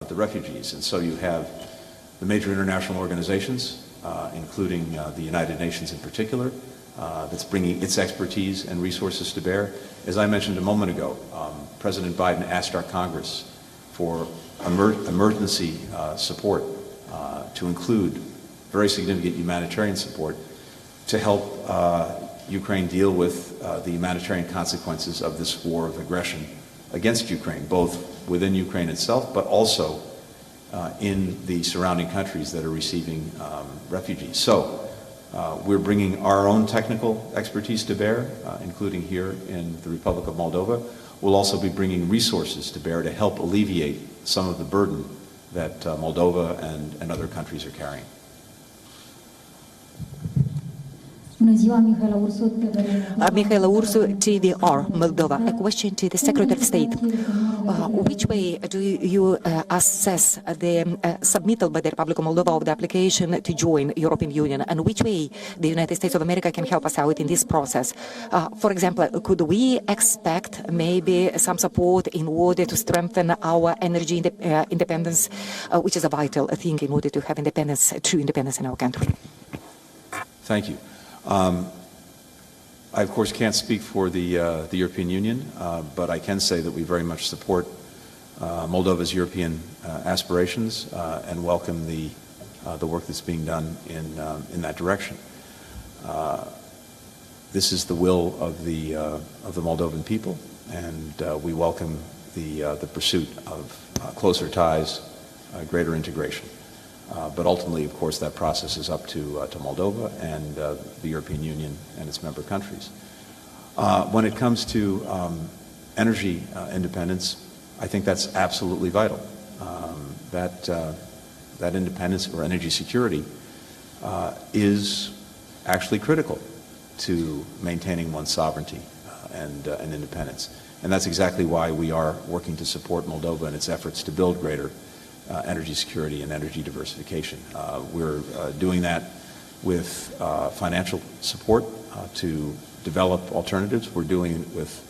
the refugees. And so you have the major international organizations, including the United Nations in particular, that's bringing its expertise and resources to bear. As I mentioned a moment ago, President Biden asked our Congress for emergency support to include very significant humanitarian support to help Ukraine deal with the humanitarian consequences of this war of aggression against Ukraine, both within Ukraine itself, but also in the surrounding countries that are receiving refugees. So we're bringing our own technical expertise to bear, including here in the Republic of Moldova. We'll also be bringing resources to bear to help alleviate some of the burden that Moldova and other countries are carrying. Mihaela Ursu, TVR, Moldova. A question to the Secretary of State. Which way do you assess the submittal by the Republic of Moldova of the application to join European Union, and which way the United States of America can help us out in this process? For example, could we expect maybe some support in order to strengthen our energy independence, which is a vital thing in order to have independence, true independence in our country? Thank you. I, of course, can't speak for the European Union, but I can say that we very much support Moldova's European aspirations and welcome the work that's being done in that direction. This is the will of the Moldovan people, and we welcome the pursuit of closer ties, greater integration. But ultimately, of course, that process is up to Moldova and the European Union and its member countries. When it comes to energy independence, I think that's absolutely vital. That independence or energy security is actually critical to maintaining one's sovereignty and independence. And that's exactly why we are working to support Moldova in its efforts to build greater energy security and energy diversification. We're doing that with financial support to develop alternatives. We're doing it with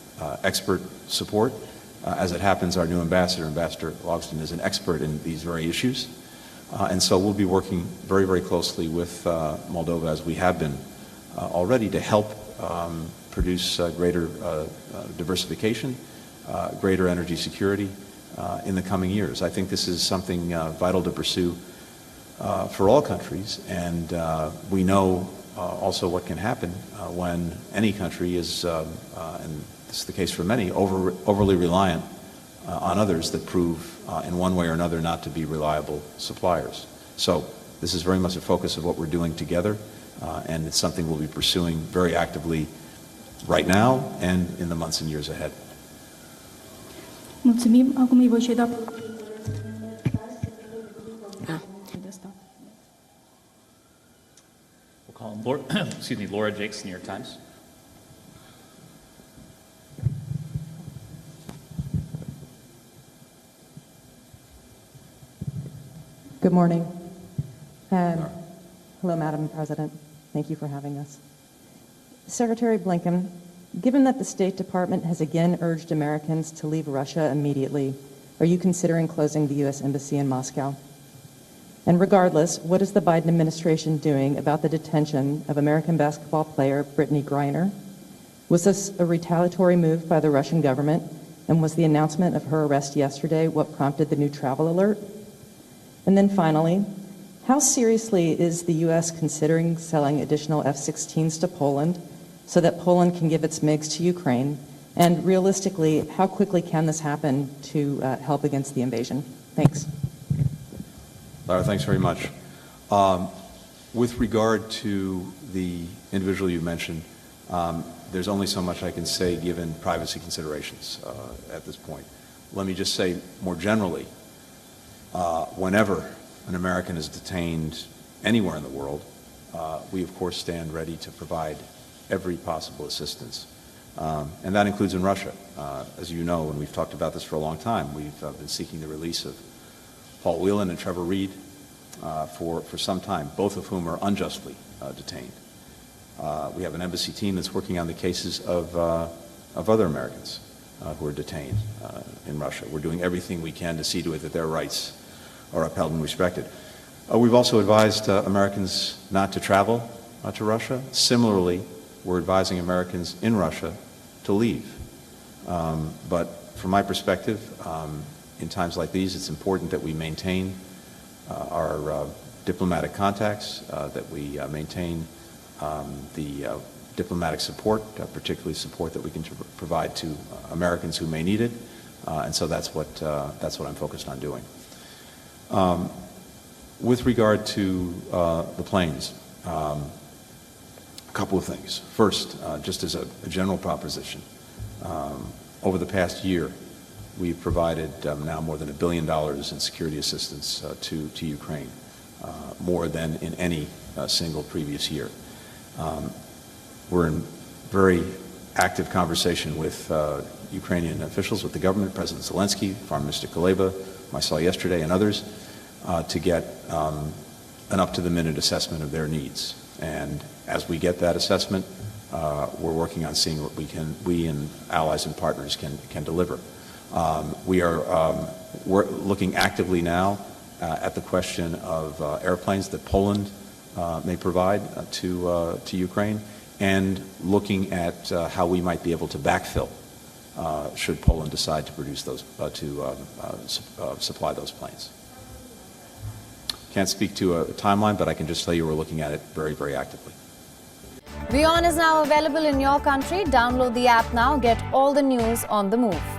expert support. As it happens, our new ambassador, Ambassador Logsdon, is an expert in these very issues. And so we'll be working very, very closely with Moldova, as we have been already, to help produce greater diversification, greater energy security, in the coming years. I think this is something vital to pursue for all countries, and we know also what can happen when any country is, and this is the case for many, overly reliant on others that prove in one way or another not to be reliable suppliers. So this is very much a focus of what we're doing together, and it's something we'll be pursuing very actively right now and in the months and years ahead. Mulțumim. Acum îi voi ceda. We'll call Laura Jakes, New York Times. Good morning. Hello, Madam President. Thank you for having us. Secretary Blinken, given that the State Department has again urged Americans to leave Russia immediately, are you considering closing the U.S. Embassy in Moscow? And regardless, what is the Biden administration doing about the detention of American basketball player Brittany Griner? Was this a retaliatory move by the Russian government? And was the announcement of her arrest yesterday what prompted the new travel alert? And then finally, how seriously is the U.S. considering selling additional F-16s to Poland so that Poland can give its MiGs to Ukraine? And realistically, how quickly can this happen to help against the invasion? Thanks. Lara, thanks very much. With regard to the individual you mentioned, there's only so much I can say given privacy considerations at this point. Let me just say more generally, whenever an American is detained anywhere in the world, we of course stand ready to provide every possible assistance. And that includes in Russia. As you know, and we've talked about this for a long time, we've been seeking the release of Paul Whelan and Trevor Reed for some time, both of whom are unjustly detained. We have an embassy team that's working on the cases of other Americans. who are detained in Russia. We're doing everything we can to see to it that their rights are upheld and respected. We've also advised Americans not to travel to Russia. Similarly, we're advising Americans in Russia to leave. But from my perspective, in times like these, it's important that we maintain our diplomatic contacts, that we maintain the diplomatic support, particularly support that we can provide to Americans who may need it, and so that's what I'm focused on doing. With regard to the planes, a couple of things. First, just as a general proposition, over the past year, we've provided now more than $1 billion in security assistance to Ukraine, more than in any single previous year. We're in very active conversation with Ukrainian officials, with the government, President Zelensky, Foreign Minister Kuleba, I saw yesterday, and others, to get an up-to-the-minute assessment of their needs. And as we get that assessment, we're working on seeing what we and allies and partners can deliver. We're looking actively now at the question of airplanes that Poland may provide to Ukraine, and looking at how we might be able to backfill should Poland decide to produce those, supply those planes. Can't speak to a timeline, but I can just tell you we're looking at it very, very actively. WION is now available in your country. Download the app now. Get all the news on the move.